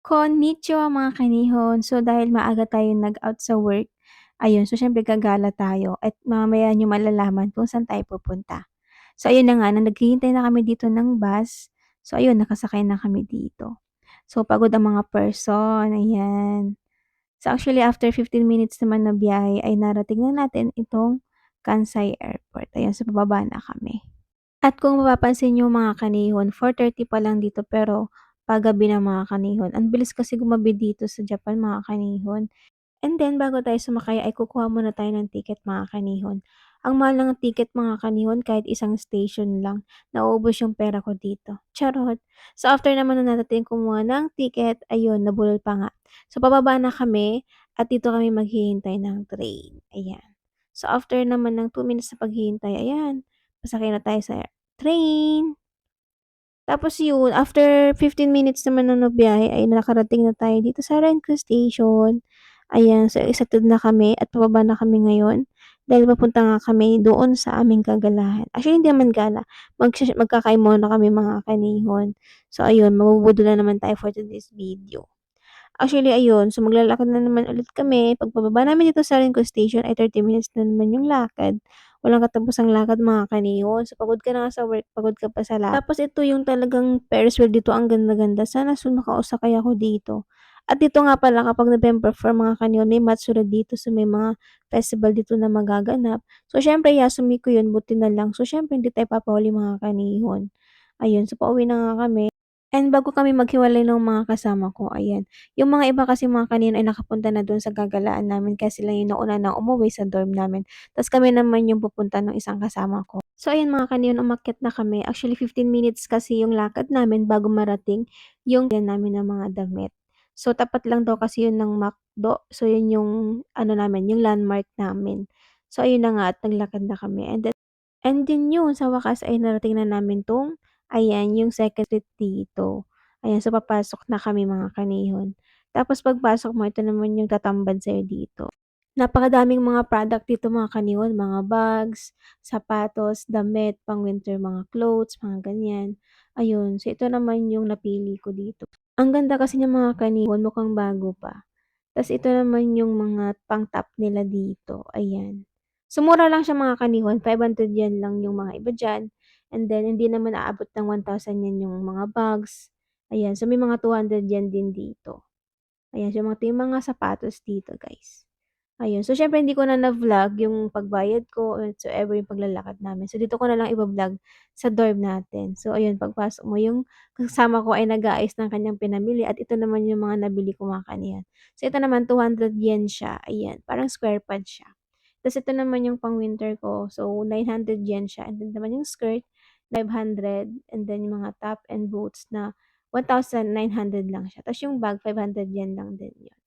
Konnichiwa mga kanihon. So, dahil maaga tayong nag-out sa work, ayun, so siyempre gagala tayo at mamaya niyo malalaman kung saan tayo pupunta. So, ayun na nga, naghihintay na kami dito ng bus. So, ayun, nakasakay na kami dito. So, pagod ang mga person, ayan. So, actually, after 15 minutes naman na biyahe, ay narating na natin itong Kansai Airport. Ayan, so bababa na kami. At kung mapapansin niyo mga kanihon, 4:30 pa lang dito pero pagabi na mga kanihon. Ang bilis kasi gumabi dito sa Japan mga kanihon. And then bago tayo sumakay ay kukuha muna tayo ng ticket mga kanihon. Ang mahal ng ticket mga kanihon kahit isang station lang, nauubos yung pera ko dito. Charot! So after naman na natin kumuha ng ticket, ayun nabulol pa nga. So pababa na kami at dito kami maghihintay ng train. Ayan. So after naman ng 2 minutes na paghihintay, ayan, pasakay na tayo sa train. Tapos yun, after 15 minutes naman na biyahe ay nakarating na tayo dito sa Renko Station. Ayan, so excited na kami at pababa na kami ngayon dahil papunta nga kami doon sa aming kagalahan. Actually, hindi naman gala. Magkakain muna kami mga kanihon. So ayun, mabubudol na naman tayo for today's video. Actually ayun, so maglalakad na naman ulit kami. Pagpababa namin dito sa Renko Station ay 30 minutes na naman yung lakad. Walang katapusang lakad mga kanihon. So pagod ka na nga sa work, pagod ka pa sa lakad. Tapos ito yung talagang Ferris wheel dito, ang ganda-ganda. Sana soon makausakay ako dito. At dito nga pala kapag November 4 mga kanihon, may Matsura dito. So may mga festival dito na magaganap. So syempre Yasumi ko yun, buti na lang. So syempre hindi tayo papahuli mga kanihon. Ayun, so pauwi na nga kami. And bago kami maghiwalay nung mga kasama ko, ayan. Yung mga iba kasi mga kanina ay nakapunta na dun sa gagalaan namin kasi sila yung nauna na umuwi sa dorm namin. Tas kami naman yung pupunta ng isang kasama ko. So ayun mga kanina, umakyat na kami. Actually 15 minutes kasi yung lakad namin bago marating yung yan namin ng mga damit. So tapat lang daw kasi yun ng McDo. So yun yung ano namin, yung landmark namin. So ayun na nga at naglakad na kami. And then yun, sa wakas ay narating na namin 'tong, ayan, yung second street dito. Ayan, so papasok na kami mga kanihon. Tapos pagpasok mo, ito naman yung tatambad sa'yo dito. Napakadaming mga product dito mga kanihon, mga bags, sapatos, damit, pang-winter, mga clothes, mga ganyan. Ayun, so ito naman yung napili ko dito. Ang ganda kasi niyang mga kanihon, mukhang bago pa. Tas ito naman yung mga pang-top nila dito, ayan. So, mura lang siya mga kanihon, 500 yen lang yung mga iba diyan. And then hindi naman aabot ng 1,000 yen yung mga bags, ayan. So, may mga 200 yen din dito. Ayan, so yung mga sapatos dito guys. Ayun, so siyempre hindi ko na na-vlog yung pagbayad ko whatsoever yung paglalakad namin. So dito ko na lang iba-vlog sa dorm natin. So ayun, pagpasok mo yung kasama ko ay nag-aayos ng kanyang pinamili at ito naman yung mga nabili ko mga kaniyan. So ito naman 200 yen siya, ayan, parang square pad siya. Tapos ito naman yung pang-winter ko, so 900 yen siya. And then naman yung skirt, 500, and then yung mga top and boots na 1,900 lang siya. Tapos yung bag, 500 yen lang din yun.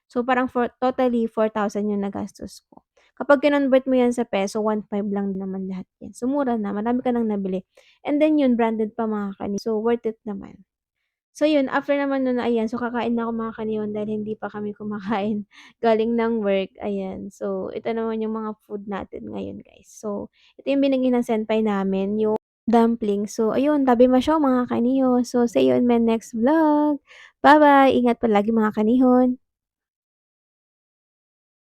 So, parang totally 4,000 yung nagastos ko. Kapag kinonvert mo yan sa peso, 1,500 lang naman lahat yan. So, mura na. Marami ka nang nabili. And then yun, branded pa mga kani. So, worth it naman. So, yun. After naman nun, ayan. So, kakain na ako mga kaniyon dahil hindi pa kami kumakain galing ng work. Ayan. So, ito naman yung mga food natin ngayon, guys. So, ito yung binigay ng senpai namin, yung dumpling. So, ayun. Tabi masyo mga kaniyo. So, see you in my next vlog. Bye-bye. Ingat palagi mga kanihon.